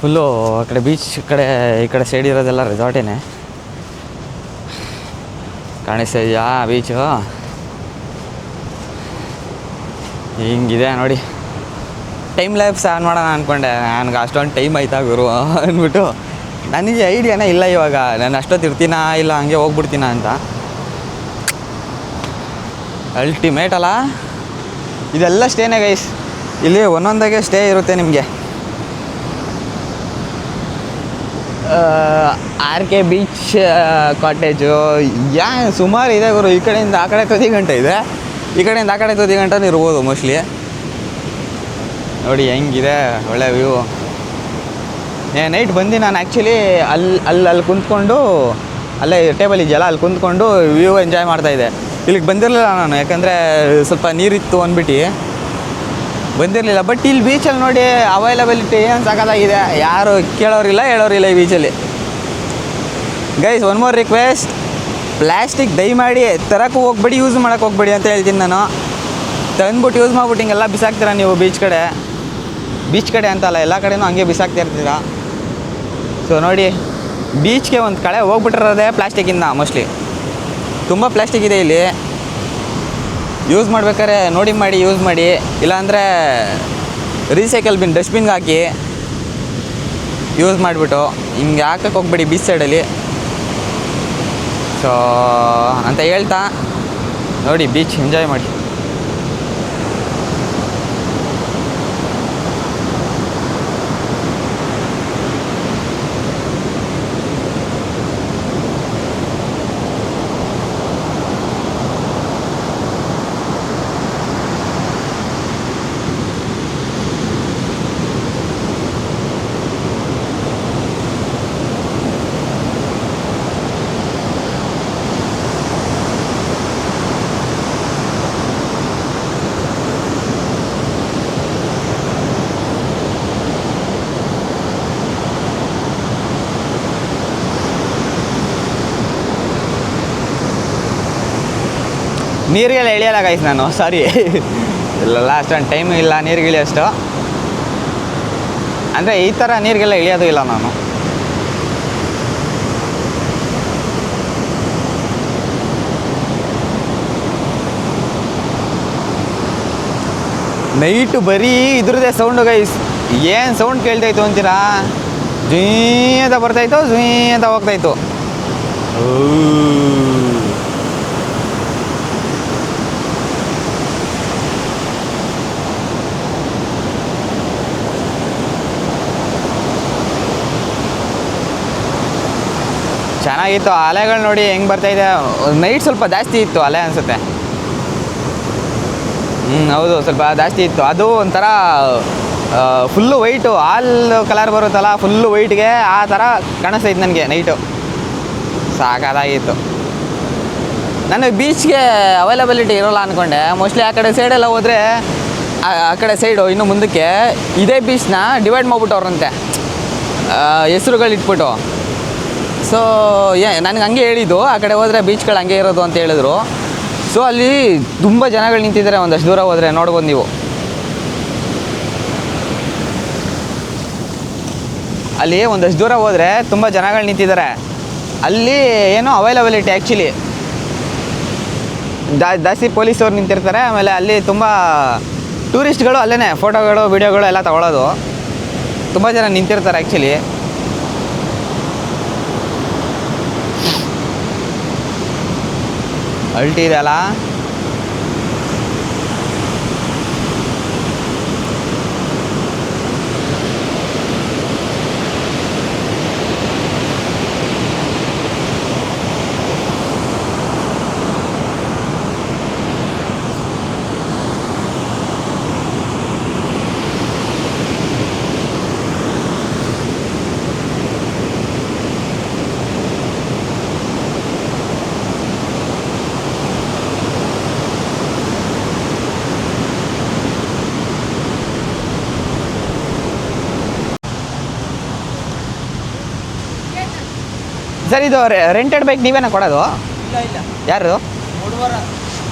Full ಆ ಕಡೆ beach ಕಡೆ ಈ ಕಡೆ ಸೈಡ್ ಇರೋದೆಲ್ಲ ರೆಸಾರ್ಟೇನೆ ಕಾಣಿಸ್ತಿದೆಯಾ ಬೀಚು. ಹಿಂಗಿದೆ ನೋಡಿ. ಟೈಮ್ ಲ್ಯಾಬ್ಸ್ ಆನ್ ಮಾಡೋಣ ಅಂದ್ಕೊಂಡೆ, ನನಗೆ ಅಷ್ಟೊಂದು ಟೈಮ್ ಆಯ್ತಾ ಗುರು ಅಂದ್ಬಿಟ್ಟು. ನನಗೆ ಐಡಿಯಾನೇ ಇಲ್ಲ ಇವಾಗ, ನಾನು ಅಷ್ಟೊತ್ತು ಇರ್ತೀನ ಇಲ್ಲ ಹಂಗೆ ಹೋಗ್ಬಿಡ್ತೀನ ಅಂತ. ಅಲ್ಟಿಮೇಟ್ ಅಲ್ಲ ಇದೆಲ್ಲ ಸ್ಟೇನೇ ಗೈಸ್. ಇಲ್ಲಿ ಒಂದೊಂದಾಗೆ ಸ್ಟೇ ಇರುತ್ತೆ ನಿಮಗೆ. ಆರ್ ಕೆ ಬೀಚ್ ಕಾಟೇಜು ಸುಮಾರು ಇದೆ ಗುರು. ಈ ಕಡೆಯಿಂದ ಆ ಕಡೆ ತುದಿ ಗಂಟೆ ಇದೆ, ಈ ಕಡೆಯಿಂದ ಆ ಕಡೆ ತುದಿ ಗಂಟೆ ಇರ್ಬೋದು ಮೋಸ್ಟ್ಲಿ. ನೋಡಿ ಹೆಂಗಿದೆ ಒಳ್ಳೆ ವ್ಯೂ. ನೈಟ್ ಬಂದು ನಾನು ಆ್ಯಕ್ಚುಲಿ ಅಲ್ಲಿ ಕುಂತ್ಕೊಂಡು ಅಲ್ಲೇ ಟೇಬಲ್ ಇದೆಯಲ್ಲ ಅಲ್ಲಿ ಕುಂತ್ಕೊಂಡು ವ್ಯೂ ಎಂಜಾಯ್ ಮಾಡ್ತಾಯಿದ್ದೆ. ಇಲ್ಲಿಗೆ ಬಂದಿರಲಿಲ್ಲ ನಾನು, ಯಾಕಂದರೆ ಸ್ವಲ್ಪ ನೀರಿತ್ತು ಅಂದ್ಬಿಟ್ಟು ಬಂದಿರಲಿಲ್ಲ. ಬಟ್ ಇಲ್ಲಿ ಬೀಚಲ್ಲಿ ನೋಡಿ ಅವೈಲಬಿಲಿಟಿ ಏನು ಸಾಕಾಗಿದೆ, ಯಾರು ಕೇಳೋರಿಲ್ಲ ಹೇಳೋರಿಲ್ಲ ಈ ಬೀಚಲ್ಲಿ. Guys one more request, plastic ದಯಮಾಡಿ ತರಕ್ಕೂ ಹೋಗ್ಬೇಡಿ, ಯೂಸ್ ಮಾಡೋಕ್ಕೆ ಹೋಗ್ಬೇಡಿ ಅಂತ ಹೇಳ್ತೀನಿ ನಾನು. ತಂದ್ಬಿಟ್ಟು ಯೂಸ್ ಮಾಡ್ಬಿಟ್ಟು ಹಿಂಗೆಲ್ಲ ಬಿಸಾಕ್ತೀರ ನೀವು ಬೀಚ್ ಕಡೆ ಅಂತಲ್ಲ, ಎಲ್ಲ ಕಡೆನೂ ಹಂಗೆ ಬಿಸಾಕ್ತಾ ಇರ್ತೀರ. ಸೊ ನೋಡಿ, ಬೀಚ್ಗೆ ಒಂದು ಕಡೆ ಹೋಗ್ಬಿಟ್ಟಿರೋದೇ ಪ್ಲಾಸ್ಟಿಕ್ಕಿಂದ ಮೋಸ್ಟ್ಲಿ. ತುಂಬ ಪ್ಲಾಸ್ಟಿಕ್ ಇದೆ ಇಲ್ಲಿ. ಯೂಸ್ ಮಾಡ್ಬೇಕಾದ್ರೆ ನೋಡಿ ಮಾಡಿ ಯೂಸ್ ಮಾಡಿ, ಇಲ್ಲಾಂದರೆ ರೀಸೈಕಲ್ ಬಿನ್ ಡಸ್ಟ್ಬಿನ್ಗೆ ಹಾಕಿ ಯೂಸ್ ಮಾಡಿಬಿಟ್ಟು ಹಿಂಗೆ ಹಾಕಕ್ಕೆ ಹೋಗ್ಬೇಡಿ ಬೀಚ್ ಸೈಡಲ್ಲಿ. ಸೊ ಅಂತ ಹೇಳ್ತಾ ನೋಡಿ ಬೀಚ್ ಎಂಜಾಯ್ ಮಾಡಿ. ನೀರಿಗೆಲ್ಲ ಇಳಿಯಲ್ಲ ಗೈಸ್ ನಾನು, ಸಾರಿ. ಇಲ್ಲಲ್ಲ ಅಷ್ಟೊಂದು ಟೈಮು ಇಲ್ಲ ನೀರಿಗೆ ಇಳಿಯೋಷ್ಟು. ಅಂದರೆ ಈ ಥರ ನೀರಿಗೆಲ್ಲ ಇಳಿಯೋದು ಇಲ್ಲ ನಾನು. ನೈಟು ಬರೀ ಇದ್ರದ್ದೇ ಸೌಂಡು ಗೈಸ್. ಏನು ಸೌಂಡ್ ಕೇಳ್ತಾಯಿತ್ತು ಅಂತೀರಾ? ಜುಯ್ ಅಂತ ಬರ್ತಾಯಿತ್ತು, ಜುಯ್ ಅಂತ ಹೋಗ್ತಾಯಿತ್ತು. ಚೆನ್ನಾಗಿತ್ತು. ಅಲೆಗಳು ನೋಡಿ ಹೆಂಗೆ ಬರ್ತಾಯಿದೆ. ನೈಟ್ ಸ್ವಲ್ಪ ಜಾಸ್ತಿ ಇತ್ತು ಅಲೆ ಅನಿಸುತ್ತೆ. ಹೌದು, ಸ್ವಲ್ಪ ಜಾಸ್ತಿ ಇತ್ತು. ಅದು ಒಂಥರ ಫುಲ್ಲು ವೈಟು, ಹಾಲ್ ಕಲರ್ ಬರುತ್ತಲ್ಲ ಫುಲ್ಲು ವೈಟ್ಗೆ, ಆ ಥರ ಕಾಣಿಸ್ತೈತೆ ನನಗೆ ನೈಟು. ಸಾಕಾಗಿತ್ತು. ನನಗೆ ಬೀಚ್ಗೆ ಅವೈಲಬಿಲಿಟಿ ಇರೋಲ್ಲ ಅಂದ್ಕೊಂಡೆ. ಮೋಸ್ಟ್ಲಿ ಆ ಕಡೆ ಸೈಡೆಲ್ಲ ಹೋದರೆ ಆ ಕಡೆ ಸೈಡು ಇನ್ನು ಮುಂದಕ್ಕೆ ಇದೇ ಬೀಚ್ನ ಡಿವೈಡ್ ಮಾಡಿಬಿಟ್ಟವ್ರಂತೆ ಹೆಸ್ರುಗಳಿಟ್ಬಿಟ್ಟು. ಸೊ ನನಗೆ ಹಂಗೆ ಹೇಳಿದ್ದು, ಆ ಕಡೆ ಹೋದರೆ ಬೀಚ್ಗಳು ಹಂಗೆ ಇರೋದು ಅಂತ ಹೇಳಿದ್ರು. ಸೊ ಅಲ್ಲಿ ತುಂಬ ಜನಗಳು ನಿಂತಿದ್ದಾರೆ. ಒಂದಷ್ಟು ದೂರ ಹೋದರೆ ನೋಡ್ಬೋದು ನೀವು. ಅಲ್ಲಿ ಒಂದಷ್ಟು ದೂರ ಹೋದರೆ ತುಂಬ ಜನಗಳು ನಿಂತಿದ್ದಾರೆ. ಅಲ್ಲಿ ಏನೋ ಅವೈಲಬಿಲಿಟಿ ಆ್ಯಕ್ಚುಲಿ ಜಾಸ್ತಿ ಪೊಲೀಸವ್ರು ನಿಂತಿರ್ತಾರೆ. ಆಮೇಲೆ ಅಲ್ಲಿ ತುಂಬ ಟೂರಿಸ್ಟ್ಗಳು ಅಲ್ಲೇ ಫೋಟೋಗಳು ವೀಡಿಯೋಗಳು ಎಲ್ಲ ತಗೊಳ್ಳೋದು. ತುಂಬ ಜನ ನಿಂತಿರ್ತಾರೆ ಆ್ಯಕ್ಚುಲಿ. ಅಲ್ಟಿ ಇದೆ ಅಲ್ಲ. ಸರ್ ಇದು ರೆಂಟೆಡ್ ಬೈಕ್ ನೀವೇನ ಕೊಡೋದು? ಇಲ್ಲ ಇಲ್ಲ. ಯಾರು?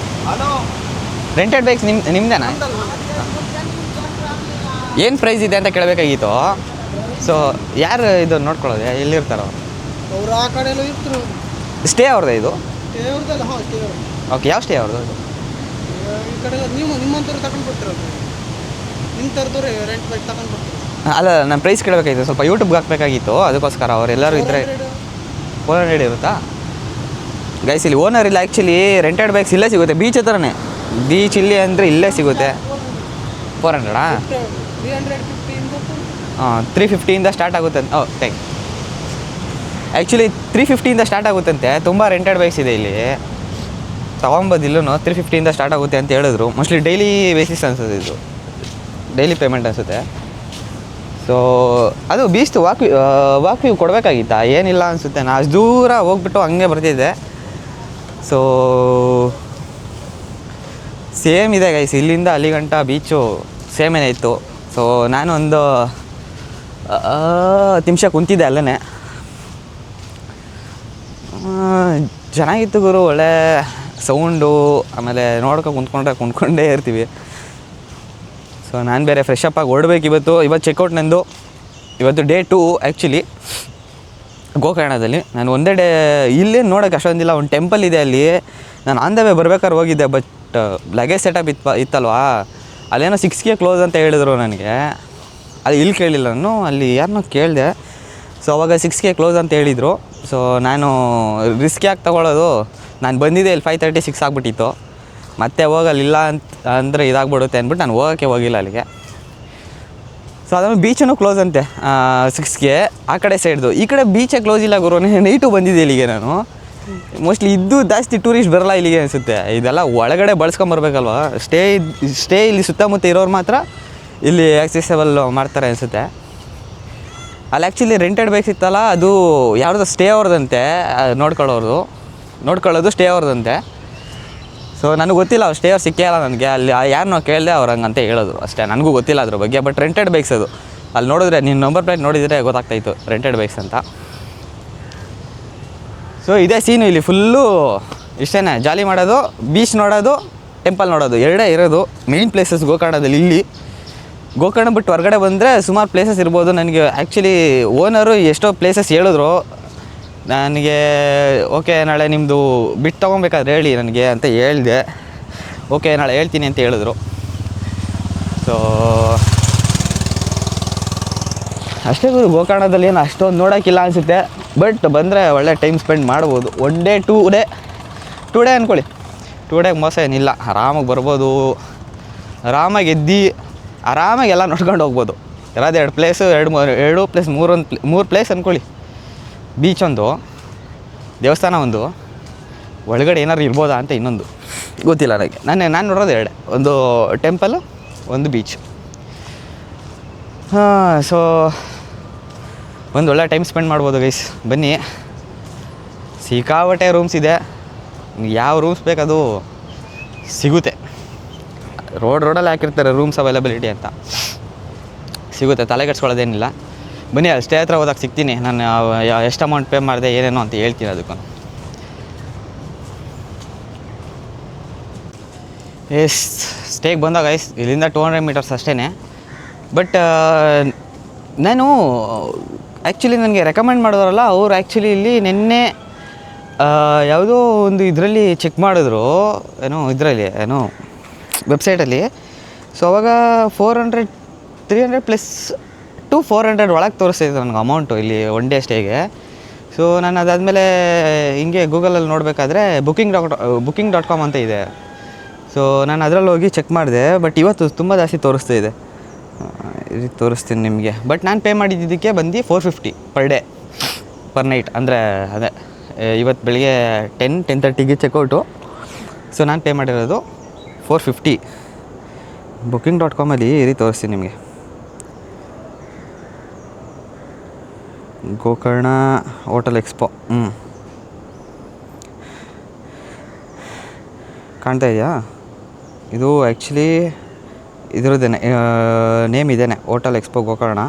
ರೆಂಟೆಡ್ ಬೈಕ್ಸ್ ನಿಮ್ದೇನಾ? ಏನು ಪ್ರೈಸ್ ಇದೆ ಅಂತ ಕೇಳಬೇಕಾಗಿತ್ತು. ಸೊ ಯಾರು ಇದು ನೋಡ್ಕೊಳ್ಳೋದು, ಎಲ್ಲಿರ್ತಾರೋ ಅವ್ರು ಆ ಕಡೆ ಎಲ್ಲ ಇರ್ತಾರೆ. ಸ್ಟೇ ಅವ್ರದ್ದು ಇದು? ಸ್ಟೇ ಅವ್ರದ್ದಲ್ಲ, ಹಾಂ ಸ್ಟೇ ಅವ್ರು. ಓಕೆ, ಯಾವ ಸ್ಟೇ ಅವ್ರದ್ದು? ಈ ಕಡೆ ನೀವು ನಿಮ್ಮಂಥವ್ರು ತಗೊಂಡು ಕೊಡ್ತಿರಲ್ಲ, ನಿಮ್ಮ ಥರದವ್ರೆ ರೆಂಟ್ ಬೈಕ್ ತಗೊಂಡು ಕೊಡ್ತೀರ. ಅಲ್ಲ, ನಾನು ಪ್ರೈಸ್ ಕೇಳಬೇಕಾಗಿತ್ತು, ಸ್ವಲ್ಪ ಯೂಟ್ಯೂಬ್ಗೆ ಹಾಕಬೇಕಾಗಿತ್ತು, ಅದಕ್ಕೋಸ್ಕರ ಅವರೆಲ್ಲರೂ ಇದ್ದರೆ 400 ಇರುತ್ತಾ ಗೈಸ್? ಇಲ್ಲಿ ಓನರ್ ಇಲ್ಲ ಆ್ಯಕ್ಚುಲಿ, ರೆಂಟೆಡ್ ಬೈಕ್ಸ್ ಇಲ್ಲೇ ಸಿಗುತ್ತೆ, ಬೀಚ್ ಹತ್ರನೇ. ಬೀಚ್ ಇಲ್ಲಿ ಅಂದರೆ ಇಲ್ಲೇ ಸಿಗುತ್ತೆ. 400 ಹಾಂ, 350ಇಂದ ಸ್ಟಾರ್ಟ್ ಆಗುತ್ತೆ. ಥ್ಯಾಂಕ್ ಆ್ಯಕ್ಚುಲಿ 350ಇಂದ ಸ್ಟಾರ್ಟ್ ಆಗುತ್ತಂತೆ. ತುಂಬ ರೆಂಟೆಡ್ ಬೈಕ್ಸ್ ಇದೆ ಇಲ್ಲಿ, ತೊಗೊಬೋದು. ಇಲ್ಲೂ 350ಇಂದ ಸ್ಟಾರ್ಟ್ ಆಗುತ್ತೆ ಅಂತ ಹೇಳಿದ್ರು. ಮೋಸ್ಟ್ಲಿ ಡೈಲಿ ಬೇಸಿಸ್ ಅನ್ಸುತ್ತೆ, ಇದು ಡೈಲಿ ಪೇಮೆಂಟ್ ಅನಿಸುತ್ತೆ. ಸೊ ಅದು ಬೀಚ್ದು ವಾಕ್ ವ್ಯೂ ಕೊಡಬೇಕಾಗಿತ್ತಾ? ಏನಿಲ್ಲ ಅನಿಸುತ್ತೆ, ನಾನು ಅಷ್ಟು ದೂರ ಹೋಗ್ಬಿಟ್ಟು ಹಂಗೆ ಬರ್ತಿದ್ದೆ. ಸೊ ಸೇಮ್ ಇದೆ ಗೈಸ್, ಇಲ್ಲಿಂದ ಅಲ್ಲಿ ಗಂಟ ಬೀಚು ಸೇಮೇನೇ ಇತ್ತು. ಸೊ ನಾನು ಒಂದು 10 ನಿಮಿಷ ಕುಂತಿದ್ದೆ ಅಲ್ಲೇ. ಚೆನ್ನಾಗಿತ್ತು ಗುರು, ಒಳ್ಳೆ ಸೌಂಡು, ಆಮೇಲೆ ಕುಂತ್ಕೊಂಡೇ ಇರ್ತೀವಿ. ಸೊ ನಾನು ಬೇರೆ ಫ್ರೆಶ್ ಅಪ್ ಆಗಿ ಹೊರಡ್ಬೇಕು ಇವತ್ತು ಚೆಕ್ಔಟ್ ನಂದು. ಇವತ್ತು ಡೇ 2 ಆ್ಯಕ್ಚುಲಿ ಗೋಕರ್ಣದಲ್ಲಿ. ನಾನು ಒಂದೇ ಡೇ ಇಲ್ಲೇನು ನೋಡೋಕ್ಕೆ ಅಷ್ಟೊಂದಿಲ್ಲ. ಒಂದು ಟೆಂಪಲ್ ಇದೆ ಅಲ್ಲಿ, ನಾನು ಆನ್ ದ ವೇ ಬರ್ಬೇಕಾದ್ರೆ ಹೋಗಿದ್ದೆ. ಬಟ್ ಲಗೇಜ್ ಸೆಟಪ್ ಇತ್ತಲ್ವಾ, ಅಲ್ಲೇನೋ 6K ಕ್ಲೋಸ್ ಅಂತ ಹೇಳಿದ್ರು ನನಗೆ. ಅದು ಇಲ್ಲಿ ಕೇಳಿಲ್ಲ ನಾನು, ಅಲ್ಲಿ ಯಾರನ್ನೋ ಕೇಳಿದೆ. ಸೊ ಅವಾಗ 6K ಕ್ಲೋಸ್ ಅಂತ ಹೇಳಿದರು. ಸೊ ನಾನು ರಿಸ್ಕ್ ಯಾಕೆ ತೊಗೊಳ್ಳೋದು, ನಾನು ಬಂದಿದ್ದೆ ಇಲ್ಲಿ 5:36 ಆಗಿಬಿಟ್ಟಿತ್ತು. ಮತ್ತೆ ಹೋಗಲಿಲ್ಲ ಅಂದರೆ ಇದಾಗ್ಬಿಡುತ್ತೆ ಅಂದ್ಬಿಟ್ಟು ನಾನು ಹೋಗೋಕ್ಕೆ ಹೋಗಿಲ್ಲ ಅಲ್ಲಿಗೆ. ಸೊ ಅದಾದ್ಮೇಲೆ ಬೀಚನ್ನು ಕ್ಲೋಸ್ ಅಂತೆ 6K ಆ ಕಡೆ ಸೈಡ್ದು. ಈ ಕಡೆ ಬೀಚೇ ಕ್ಲೋಸ್ ಇಲ್ಲ ಗುರು. ನೈಟು ಬಂದಿದ್ದೆ ಇಲ್ಲಿಗೆ ನಾನು. ಮೋಸ್ಟ್ಲಿ ಇದ್ದು ಜಾಸ್ತಿ ಟೂರಿಸ್ಟ್ ಬರಲ್ಲ ಇಲ್ಲಿಗೆ ಅನಿಸುತ್ತೆ. ಇದೆಲ್ಲ ಒಳಗಡೆ ಬಳಸ್ಕೊಂಬರ್ಬೇಕಲ್ವ. ಸ್ಟೇ ಇಲ್ಲಿ ಸುತ್ತಮುತ್ತ ಇರೋರು ಮಾತ್ರ ಇಲ್ಲಿ ಆಕ್ಸೆಸಬಲ್ ಮಾಡ್ತಾರೆ ಅನಿಸುತ್ತೆ. ಅಲ್ಲಿ ಆ್ಯಕ್ಚುಲಿ ರೆಂಟೆಡ್ ಬೈಕ್ಸ್ ಇತ್ತಲ್ಲ, ಅದು ಯಾರ್ದು ಸ್ಟೇ ಅವ್ರದಂತೆ, ನೋಡ್ಕೊಳ್ಳೋದು ಸ್ಟೇ ಅವ್ರದಂತೆ. ಸೊ ನನಗೆ ಗೊತ್ತಿಲ್ಲ, ಅವ್ರು ಸ್ಟೇ ಅವ್ರು ಸಿಕ್ಕೇ ಇಲ್ಲ ನನಗೆ. ಅಲ್ಲಿ ಯಾರನ್ನೋ ಕೇಳಿದೆ, ಅವ್ರು ಹಂಗಂತ ಹೇಳಿದ್ರು ಅಷ್ಟೇ. ನನಗೂ ಗೊತ್ತಿಲ್ಲ ಅದ್ರ ಬಗ್ಗೆ. ಬಟ್ ರೆಂಟೆಡ್ ಬೈಕ್ಸ್ ಅದು. ಅಲ್ಲಿ ನೋಡಿದ್ರೆ ನೀನು ನಂಬರ್ ಪ್ಲೇಟ್ ನೋಡಿದರೆ ಗೊತ್ತಾಗ್ತಾಯಿತ್ತು ರೆಂಟೆಡ್ ಬೈಕ್ಸ್ ಅಂತ. ಸೊ ಇದೇ ಸೀನು ಇಲ್ಲಿ ಫುಲ್ಲು. ಇಷ್ಟೇ ಜಾಲಿ ಮಾಡೋದು, ಬೀಚ್ ನೋಡೋದು, ಟೆಂಪಲ್ ನೋಡೋದು, ಎರಡೇ ಇರೋದು ಮೇಯ್ನ್ ಪ್ಲೇಸಸ್ ಗೋಕರ್ಣದಲ್ಲಿ. ಇಲ್ಲಿ ಗೋಕರ್ಣ ಬಿಟ್ಟು ಹೊರಗಡೆ ಬಂದರೆ ಸುಮಾರು ಪ್ಲೇಸಸ್ ಇರ್ಬೋದು. ನನಗೆ ಆ್ಯಕ್ಚುಲಿ ಓನರು ಎಷ್ಟೋ ಪ್ಲೇಸಸ್ ಹೇಳಿದ್ರು ನನಗೆ. ಓಕೆ, ನಾಳೆ ನಿಮ್ಮದು ಬಿಟ್ಟು ತೊಗೊಬೇಕಾದ್ರೆ ಹೇಳಿ ನನಗೆ ಅಂತ ಹೇಳಿದೆ. ಓಕೆ, ನಾಳೆ ಹೇಳ್ತೀನಿ ಅಂತ ಹೇಳಿದ್ರು. ಸೊ ಅಷ್ಟೇ ಗುರು, ಗೋಕರ್ಣದಲ್ಲಿ ಏನು ಅಷ್ಟೊಂದು ನೋಡೋಕ್ಕಿಲ್ಲ ಅನಿಸುತ್ತೆ. ಬಟ್ ಬಂದರೆ ಒಳ್ಳೆ ಟೈಮ್ ಸ್ಪೆಂಡ್ ಮಾಡ್ಬೋದು. 1 ಡೇ 2 ಡೇ ಅಂದ್ಕೊಳ್ಳಿ. 2 ಡೇಗೆ ಮೋಸ ಏನಿಲ್ಲ, ಆರಾಮಾಗಿ ಬರ್ಬೋದು. ಆರಾಮಾಗಿ ಆರಾಮಾಗಿ ಎಲ್ಲ ನೋಡ್ಕೊಂಡು ಹೋಗ್ಬೋದು. ಇರೋದು 2 ಪ್ಲೇಸು, 2 ಪ್ಲೇಸ್ 3 ಪ್ಲೇಸ್ ಅಂದ್ಕೊಳ್ಳಿ. ಬೀಚ್ ಒಂದು, ದೇವಸ್ಥಾನ ಒಂದು, ಒಳಗಡೆ ಏನಾದ್ರು ಇರ್ಬೋದಾ ಅಂತ ಇನ್ನೊಂದು ಗೊತ್ತಿಲ್ಲ ನನಗೆ. ನಾನು ನೋಡೋದು 2, ಒಂದು ಟೆಂಪಲ್ಲು, ಒಂದು ಬೀಚ್. ಸೊ ಒಂದು ಒಳ್ಳೆ ಟೈಮ್ ಸ್ಪೆಂಡ್ ಮಾಡ್ಬೋದು ಗೈಸ್. ಬನ್ನಿ, ಸಿಕ್ಕಾಪಟ್ಟೆ ರೂಮ್ಸ್ ಇದೆ. ಯಾವ ರೂಮ್ಸ್ ಬೇಕದು ಸಿಗುತ್ತೆ. ರೋಡಲ್ಲಿ ಹಾಕಿರ್ತಾರೆ ರೂಮ್ಸ್ ಅವೈಲಬಿಲಿಟಿ ಅಂತ, ಸಿಗುತ್ತೆ, ತಲೆ ಕೆಡ್ಸ್ಕೊಳ್ಳೋದೇನಿಲ್ಲ. ಬನ್ನಿ, ಸ್ಟೇ ಹತ್ರ ಹೋದಾಗ ಸಿಗ್ತೀನಿ. ನಾನು ಎಷ್ಟು ಅಮೌಂಟ್ ಪೇ ಮಾಡಿದೆ ಏನೇನೋ ಅಂತ ಹೇಳ್ತೀನಿ ಅದಕ್ಕೂ. ಸ್ಟೇಗೆ ಬಂದಾಗ ಗೈಸ್ ಇಲ್ಲಿಂದ 200 ಮೀಟರ್ಸ್ ಅಷ್ಟೇ. ಬಟ್ ನಾನು ಆ್ಯಕ್ಚುಲಿ ನನಗೆ ರೆಕಮೆಂಡ್ ಮಾಡಿದ್ರಲ್ಲ ಅವ್ರು, ಆ್ಯಕ್ಚುಲಿ ಇಲ್ಲಿ ನಿನ್ನೆ ಯಾವುದೋ ಒಂದು ಇದರಲ್ಲಿ ಚೆಕ್ ಮಾಡಿದ್ರು, ಏನೋ ವೆಬ್ಸೈಟಲ್ಲಿ. ಸೊ ಅವಾಗ 300 ಪ್ಲಸ್ ಟು 400 ಒಳಗೆ ತೋರಿಸ್ತಿತ್ತು ನನಗೆ ಅಮೌಂಟು ಇಲ್ಲಿ 1 ಡೇ ಸ್ಟೇಗೆ. ಸೊ ನಾನು ಅದಾದಮೇಲೆ ಹಿಂಗೆ ಗೂಗಲಲ್ಲಿ ನೋಡಬೇಕಾದ್ರೆ booking.com ಅಂತ ಇದೆ. ಸೊ ನಾನು ಅದರಲ್ಲಿ ಹೋಗಿ ಚೆಕ್ ಮಾಡಿದೆ. ಬಟ್ ಇವತ್ತು ತುಂಬ ಜಾಸ್ತಿ ತೋರಿಸ್ತಾ ಇದೆ. ತೋರಿಸ್ತೀನಿ ನಿಮಗೆ. ಬಟ್ ನಾನು ಪೇ ಮಾಡಿದ್ದಕ್ಕೆ ಬಂದು 450 ಪರ್ ಡೇ ಪರ್ ನೈಟ್. ಅಂದರೆ ಅದೇ ಇವತ್ತು ಬೆಳಿಗ್ಗೆ 10:30ಗೆ ಚೆಕ್ಔಟು. ಸೊ ನಾನು ಪೇ ಮಾಡಿರೋದು 450. booking.com ಈ ರೀತಿ ತೋರಿಸ್ತೀನಿ ನಿಮಗೆ. ಗೋಕರ್ಣ ಹೋಟೆಲ್ ಎಕ್ಸ್ಪೋ ಕಾಣ್ತಾ ಇದೆಯಾ? ಇದು ಆ್ಯಕ್ಚುಲಿ ಇದ್ರದ್ದೇನೆ ನೇಮ್ ಇದೇನೆ, ಹೋಟೆಲ್ ಎಕ್ಸ್ಪೋ ಗೋಕರ್ಣ.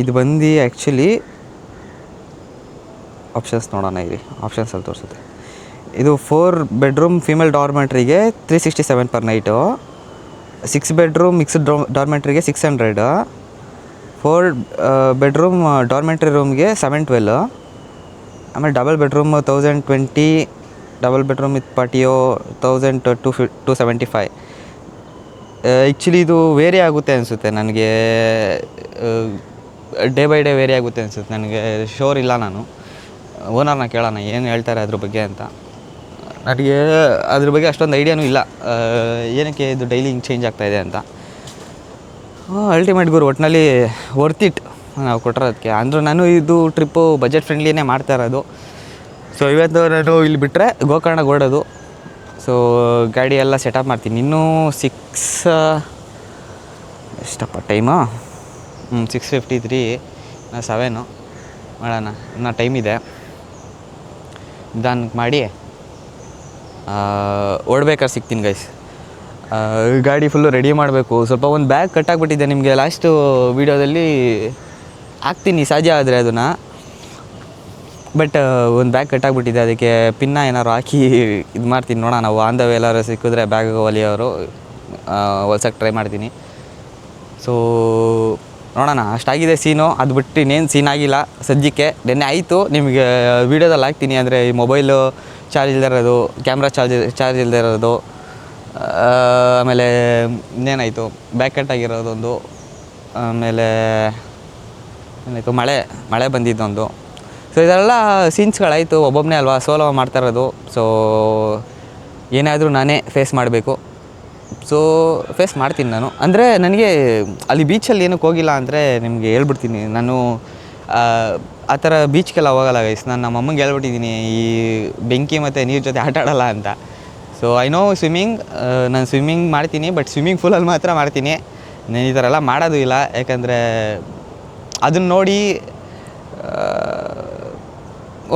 ಇದು ಬಂದು ಆ್ಯಕ್ಚುಲಿ ಆಪ್ಷನ್ಸ್ ನೋಡೋಣ. ಇಲ್ಲಿ ಆಪ್ಷನ್ಸಲ್ಲಿ ತೋರಿಸುತ್ತೆ. ಇದು 4 ಬೆಡ್ರೂಮ್ ಫೀಮೇಲ್ ಡಾರ್ಮೆಟ್ರಿಗೆ 367 ಪರ್ ನೈಟು. 6 ಬೆಡ್ರೂಮ್ ಮಿಕ್ಸ್ಡ್ ಡಾರ್ಮೆಟ್ರಿಗೆ 600, 4 ಬೆಡ್ರೂಮ್ ಡಾರ್ಮೆಟ್ರಿ ರೂಮ್ಗೆ 712, ಆಮೇಲೆ double bedroom 1020, double bedroom with patio 1275. Actually ಇದು ವೇರಿ ಆಗುತ್ತೆ ಅನಿಸುತ್ತೆ ನನಗೆ, ಡೇ ಬೈ ಡೇ ವೇರಿ ಆಗುತ್ತೆ ಅನಿಸುತ್ತೆ ನನಗೆ, ಶೋರ್ ಇಲ್ಲ. ನಾನು ಓನರ್ನ ಕೇಳೋಣ ಏನು ಹೇಳ್ತಾರೆ ಅದ್ರ ಬಗ್ಗೆ ಅಂತ. ನನಗೆ ಅದ್ರ ಬಗ್ಗೆ ಅಷ್ಟೊಂದು ಐಡಿಯಾನೂ ಇಲ್ಲ, ಏನಕ್ಕೆ ಇದು ಡೈಲಿ ಹಿಂಗೆ ಚೇಂಜ್ ಆಗ್ತಾಯಿದೆ ಅಂತ. ಅಲ್ಟಿಮೇಟ್ ಗುರು, ಒಟ್ಟಿನಲ್ಲಿ ವರ್ತ್ ಇಟ್ ನಾವು ಕೊಟ್ಟಿರೋದಕ್ಕೆ. ಅಂದರೆ ನಾನು ಇದು ಟ್ರಿಪ್ಪು ಬಜೆಟ್ ಫ್ರೆಂಡ್ಲಿನೇ ಮಾಡ್ತಾ ಇರೋದು. ಸೊ ಇವತ್ತು ನಾನು ಇಲ್ಲಿ ಬಿಟ್ಟರೆ ಗೋಕರ್ಣಕ್ಕೆ ಓಡೋದು. ಸೊ ಗಾಡಿ ಎಲ್ಲ ಸೆಟಪ್ ಮಾಡ್ತೀನಿ. ಇನ್ನೂ 6 ಎಷ್ಟಪ್ಪ ಟೈಮು, 6:53, 7 ಮಾಡೋಣ, ಇನ್ನೂ ಟೈಮ್ ಇದೆ. ನಿಧಾನಕ್ಕೆ ಮಾಡಿ ಓಡ್ಬೇಕಾದ್ರೆ ಸಿಗ್ತೀನಿ ಗೈಸ್. ಗಾಡಿ ಫುಲ್ಲು ರೆಡಿ ಮಾಡಬೇಕು. ಸ್ವಲ್ಪ ಒಂದು ಬ್ಯಾಗ್ ಕಟ್ಟಾಕ್ಬಿಟ್ಟಿದ್ದೆ, ನಿಮಗೆ ಲಾಸ್ಟು ವೀಡಿಯೋದಲ್ಲಿ ಹಾಕ್ತೀನಿ ಸಾಧ್ಯ ಆದರೆ ಅದನ್ನು. ಬಟ್ ಒಂದು ಬ್ಯಾಗ್ ಕಟ್ಟಾಕ್ಬಿಟ್ಟಿದ್ದೆ, ಅದಕ್ಕೆ ಪಿನ್ನ ಏನಾದ್ರು ಹಾಕಿ ಇದು ಮಾಡ್ತೀನಿ. ನೋಡೋಣ, ನಾವು ಆನ್ ದ ವೇ ಎಲ್ಲರೂ ಸಿಕ್ಕಿದ್ರೆ ಬ್ಯಾಗ್ ಹೊಲಿಯೋರು ಹೊಲ್ಸೋಕ್ಕೆ ಟ್ರೈ ಮಾಡ್ತೀನಿ. ಸೊ ನೋಡೋಣ, ಅಷ್ಟಾಗಿದೆ ಸೀನು. ಅದು ಬಿಟ್ಟು ಇನ್ನೇನು ಸೀನ್ ಆಗಿಲ್ಲ ಸದ್ಯಕ್ಕೆ. ನೆನ್ನೆ ಆಯಿತು, ನಿಮಗೆ ವೀಡಿಯೋದಲ್ಲಿ ಹಾಕ್ತೀನಿ. ಅಂದರೆ ಈ ಮೊಬೈಲು ಚಾರ್ಜ್ ಇಲ್ಲದೆ ಇರೋದು, ಕ್ಯಾಮ್ರಾ ಚಾರ್ಜ್ ಇಲ್ಲದೆ ಇರೋದು, ಆಮೇಲೆ ಇನ್ನೇನಾಯಿತು, ಬ್ಯಾಕ್ ಕಟ್ ಆಗಿರೋದೊಂದು, ಆಮೇಲೆ ಏನಾಯಿತು, ಮಳೆ ಬಂದಿದ್ದೊಂದು. ಸೊ ಇದೆಲ್ಲ ಸೀನ್ಸ್ಗಳಾಯಿತು. ಒಬ್ಬೊಬ್ಬನೇ ಅಲ್ವಾ, ಸೋಲೋ ಮಾಡ್ತಾ ಇರೋದು. ಸೊ ಏನಾದರೂ ನಾನೇ ಫೇಸ್ ಮಾಡಬೇಕು. ಸೊ ಫೇಸ್ ಮಾಡ್ತೀನಿ ನಾನು. ಅಂದರೆ ನನಗೆ ಅಲ್ಲಿ ಬೀಚಲ್ಲಿ ಏನಕ್ಕೆ ಹೋಗಿಲ್ಲ ಅಂದರೆ ನಿಮಗೆ ಹೇಳ್ಬಿಡ್ತೀನಿ. ನಾನು ಆ ಥರ ಬೀಚ್ಗೆಲ್ಲ ಹೋಗಲ್ಲ ಗೈಸ್. ನಾನು ನಮ್ಮ ಅಮ್ಮಂಗೆ ಹೇಳ್ಬಿಟ್ಟಿದ್ದೀನಿ, ಈ ಬೆಂಕಿ ಮತ್ತು ನೀರು ಜೊತೆ ಆಟ ಆಡೋಲ್ಲ ಅಂತ. ಸೊ ಐ ನೋ ಸ್ವಿಮ್ಮಿಂಗ್, ನಾನು ಸ್ವಿಮ್ಮಿಂಗ್ ಮಾಡ್ತೀನಿ, ಬಟ್ ಸ್ವಿಮ್ಮಿಂಗ್ ಪೂಲಲ್ಲಿ ಮಾತ್ರ ಮಾಡ್ತೀನಿ. ನಾನು ಈ ಥರ ಎಲ್ಲ ಮಾಡೋದು ಇಲ್ಲ. ಯಾಕಂದರೆ ಅದನ್ನು ನೋಡಿ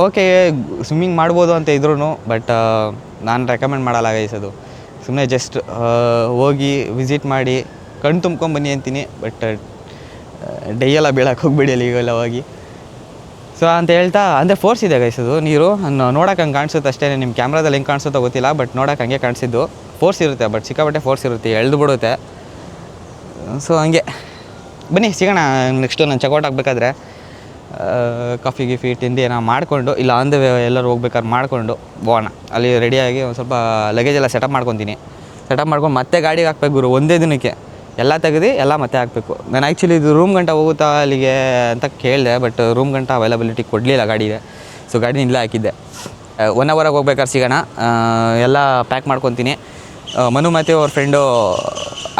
ಓಕೆ ಸ್ವಿಮ್ಮಿಂಗ್ ಮಾಡ್ಬೋದು ಅಂತ ಇದ್ರೂ, ಬಟ್ ನಾನು ರೆಕಮೆಂಡ್ ಮಾಡಲ್ಲ ಗೈಸ್. ಅದು ಸುಮ್ಮನೆ ಜಸ್ಟ್ ಹೋಗಿ ವಿಸಿಟ್ ಮಾಡಿ ಕಣ್ಣು ತುಂಬ್ಕೊಂಬನ್ನಿ ಅಂತೀನಿ. ಬಟ್ ಡೈಯೆಲ್ಲ ಬೀಳಕ್ಕೆ ಹೋಗ್ಬೇಡಿ ಅಲ್ಲಿಗೆಲ್ಲ ಹೋಗಿ. ಸೊ ಅಂತ ಹೇಳ್ತಾ, ಅಂದರೆ ಫೋರ್ಸ್ ಇದೆ ಗೈಸ್ ಅದು ನೀರು. ನೋಡೋಕೆ ಹಂಗೆ ಕಾಣಿಸುತ್ತೆ ಅಷ್ಟೇ, ನಿಮ್ಮ ಕ್ಯಾಮ್ರಾದಲ್ಲಿ ಹೆಂಗೆ ಕಾಣಿಸುತ್ತೋ ಗೊತ್ತಿಲ್ಲ, ಬಟ್ ನೋಡೋಕೆ ಹಂಗೆ ಕಾಣಿಸಿದ್ದು. ಫೋರ್ಸ್ ಇರುತ್ತೆ, ಬಟ್ ಸಿಕ್ಕಾಪಟ್ಟೆ ಫೋರ್ಸ್ ಇರುತ್ತೆ, ಎಳ್ದು ಬಿಡುತ್ತೆ. ಸೊ ಹಂಗೆ ಬನ್ನಿ ಸಿಗೋಣ ನೆಕ್ಸ್ಟು. ನಾನು ಚೆಕ್ಔಟ್ ಆಗಬೇಕಾದ್ರೆ ಕಾಫಿ ಗಿಫಿ ತಿಂದು ಏನೋ ಮಾಡಿಕೊಂಡು, ಇಲ್ಲ ಆನ್ ದ ವೇ ಎಲ್ಲರೂ ಹೋಗ್ಬೇಕಾದ್ರೆ ಮಾಡಿಕೊಂಡು ಹೋಗೋಣ. ಅಲ್ಲಿ ರೆಡಿಯಾಗಿ ಒಂದು ಸ್ವಲ್ಪ ಲಗೇಜ್ ಎಲ್ಲ ಸೆಟಪ್ ಮಾಡ್ಕೊತೀನಿ. ಸೆಟಪ್ ಮಾಡ್ಕೊಂಡು ಮತ್ತೆ ಗಾಡಿಗೆ ಹಾಕ್ಬೇಕು ಗುರು, ಒಂದೇ ದಿನಕ್ಕೆ ಎಲ್ಲ ತೆಗೆದು ಎಲ್ಲ ಮತ್ತೆ ಹಾಕಬೇಕು. ನಾನು ಆ್ಯಕ್ಚುಲಿ ಇದು ರೂಮ್ ಗಂಟ ಹೋಗುತ್ತಾ ಅಲ್ಲಿಗೆ ಅಂತ ಕೇಳಿದೆ, ಬಟ್ ರೂಮ್ ಗಂಟ ಅವೈಲಬಿಲಿಟಿ ಕೊಡಲಿಲ್ಲ ಗಾಡಿಗೆ. ಸೊ ಗಾಡಿನ ಇಲ್ಲೇ ಹಾಕಿದ್ದೆ. 1 ಅವರಾಗಿ ಹೋಗ್ಬೇಕಾದ್ರೆ ಸಿಗೋಣ. ಎಲ್ಲ ಪ್ಯಾಕ್ ಮಾಡ್ಕೊತೀನಿ. ಮನು ಮತ್ತು ಅವ್ರ ಫ್ರೆಂಡು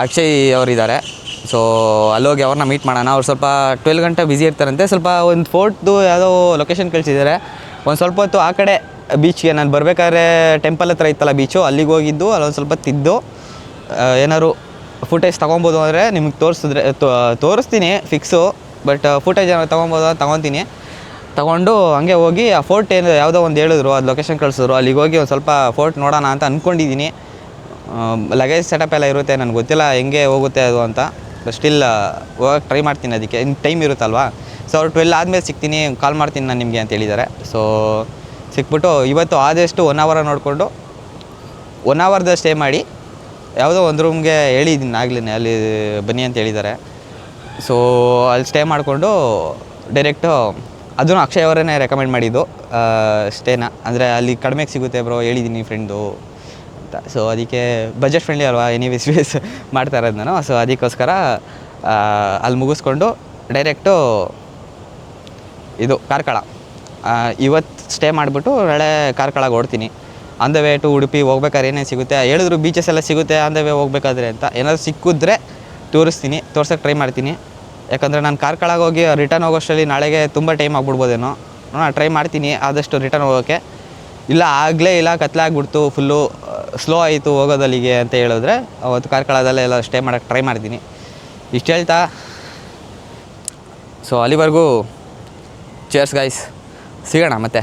ಅಕ್ಷಯ್ ಅವರಿದ್ದಾರೆ. ಸೊ ಅಲ್ಲೋಗಿ ಅವ್ರನ್ನ ಮೀಟ್ ಮಾಡೋಣ. ಅವ್ರು ಸ್ವಲ್ಪ 12 ಗಂಟೆ ಬ್ಯುಸಿ ಇರ್ತಾರಂತೆ. ಸ್ವಲ್ಪ ಒಂದು ಫೋರ್ಟ್ದು ಯಾವುದೋ ಲೊಕೇಶನ್ ಕಳಿಸಿದ್ದಾರೆ. ಒಂದು ಸ್ವಲ್ಪ ಹೊತ್ತು ಆ ಕಡೆ ಬೀಚ್ಗೆ ನಾನು ಬರಬೇಕಾದ್ರೆ ಟೆಂಪಲ್ ಹತ್ರ ಇತ್ತಲ್ಲ ಬೀಚು, ಅಲ್ಲಿಗೆ ಹೋಗಿದ್ದು. ಅಲ್ಲೊಂದು ಸ್ವಲ್ಪ ತಿದ್ದು ಏನಾದ್ರು ಫುಟೇಜ್ ತೊಗೊಬೋದು ಅಂದರೆ ನಿಮಗೆ ತೋರಿಸ್ತೀನಿ ಫಿಕ್ಸು. ಬಟ್ ಫುಟೇಜ್ ಏನಾದ್ರು ತೊಗೊಬೋದು ತೊಗೊತೀನಿ. ತೊಗೊಂಡು ಹಂಗೆ ಹೋಗಿ ಆ ಫೋರ್ಟ್ ಏನು ಯಾವುದೋ ಒಂದು ಹೇಳಿದ್ರು, ಅದು ಲೊಕೇಶನ್ ಕಳಿಸಿದ್ರು. ಅಲ್ಲಿಗೆ ಹೋಗಿ ಒಂದು ಸ್ವಲ್ಪ ಫೋರ್ಟ್ ನೋಡೋಣ ಅಂತ ಅಂದ್ಕೊಂಡಿದ್ದೀನಿ. ಲಗೇಜ್ ಸೆಟಪ್ ಎಲ್ಲ ಇರುತ್ತೆ, ನನಗೆ ಗೊತ್ತಿಲ್ಲ ಹೆಂಗೆ ಹೋಗುತ್ತೆ ಅದು ಅಂತ. ಸ್ಟಿಲ್ ಹೋಗಕ್ಕೆ ಟ್ರೈ ಮಾಡ್ತೀನಿ. ಅದಕ್ಕೆ ಇನ್ನು ಟೈಮ್ ಇರುತ್ತಲ್ವಾ. ಸೊ ಅವ್ರು 12 ಆದಮೇಲೆ ಸಿಗ್ತೀನಿ, ಕಾಲ್ ಮಾಡ್ತೀನಿ ನಾನು ನಿಮಗೆ ಅಂತ ಹೇಳಿದ್ದಾರೆ. ಸೊ ಸಿಕ್ಬಿಟ್ಟು ಇವತ್ತು ಆದಷ್ಟು 1 ಅವರ್ ನೋಡಿಕೊಂಡು 1 ಅವರ್ದ ಸ್ಟೇ ಮಾಡಿ ಯಾವುದೋ ಒಂದು ರೂಮ್ಗೆ ಹೇಳಿದ್ದೀನಿ ಆಗಲೇ, ಅಲ್ಲಿ ಬನ್ನಿ ಅಂತ ಹೇಳಿದ್ದಾರೆ. ಸೊ ಅಲ್ಲಿ ಸ್ಟೇ ಮಾಡಿಕೊಂಡು ಡೈರೆಕ್ಟು, ಅದನ್ನು ಅಕ್ಷಯ್ ಅವರೇ ರೆಕಮೆಂಡ್ ಮಾಡಿದ್ದು ಸ್ಟೇನ. ಅಂದರೆ ಅಲ್ಲಿ ಕಡಿಮೆಗೆ ಸಿಗುತ್ತೆ ಬ್ರೋ ಹೇಳಿದ್ದೀನಿ ಫ್ರೆಂಡು ಅಂತ. ಸೊ ಅದಕ್ಕೆ ಬಜೆಟ್ ಫ್ರೆಂಡ್ಲಿ ಅಲ್ವಾ, ಎನಿವೇಸ್ ವೇಸ್ ಮಾಡ್ತಾ ಇರೋದು ನಾನು. ಸೊ ಅದಕ್ಕೋಸ್ಕರ ಅಲ್ಲಿ ಮುಗಿಸ್ಕೊಂಡು ಡೈರೆಕ್ಟು ಇದು ಕಾರ್ಕಳ. ಇವತ್ತು ಸ್ಟೇ ಮಾಡಿಬಿಟ್ಟು ನಾಳೆ ಕಾರ್ಕಳಗೆ ಓಡ್ತೀನಿ. On the way to Udupi ಹೋಗ್ಬೇಕಾದ್ರೆ ಏನೇನು ಸಿಗುತ್ತೆ ಹೇಳಿದ್ರು, ಬೀಚಸ್ ಎಲ್ಲ ಸಿಗುತ್ತೆ ಆನ್ ದ ವೇ ಹೋಗ್ಬೇಕಾದ್ರೆ ಅಂತ. ಏನಾದರೂ ಸಿಕ್ಕಿದ್ರೆ ತೋರ್ಸೋಕ್ಕೆ ಟ್ರೈ ಮಾಡ್ತೀನಿ. ಯಾಕಂದರೆ ನಾನು ಕಾರ್ಕಳಗೆ ಹೋಗಿ ರಿಟರ್ನ್ ಹೋಗೋಷ್ಟರಲ್ಲಿ ನಾಳೆಗೆ ತುಂಬ ಟೈಮ್ ಆಗ್ಬಿಡ್ಬೋದೇನೋ. ನಾನು ಟ್ರೈ ಮಾಡ್ತೀನಿ ಆದಷ್ಟು ರಿಟರ್ನ್ ಹೋಗೋಕ್ಕೆ. ಇಲ್ಲ ಆಗಲೇ ಇಲ್ಲ ಕತ್ಲಾಗ್ಬಿಡ್ತು, ಫುಲ್ಲು ಸ್ಲೋ ಆಯಿತು ಹೋಗೋದಲ್ಲಿಗೆ ಅಂತ ಹೇಳಿದ್ರೆ ಅವತ್ತು ಕಾರ್ಕಳದಲ್ಲೇ ಎಲ್ಲ ಸ್ಟೇ ಮಾಡೋಕ್ಕೆ ಟ್ರೈ ಮಾಡ್ತೀನಿ. ಇಷ್ಟು ಹೇಳ್ತಾ, ಸೊ ಅಲ್ಲಿವರೆಗೂ ಚೇರ್ಸ್ ಗೈಸ್, ಸಿಗೋಣ ಮತ್ತೆ.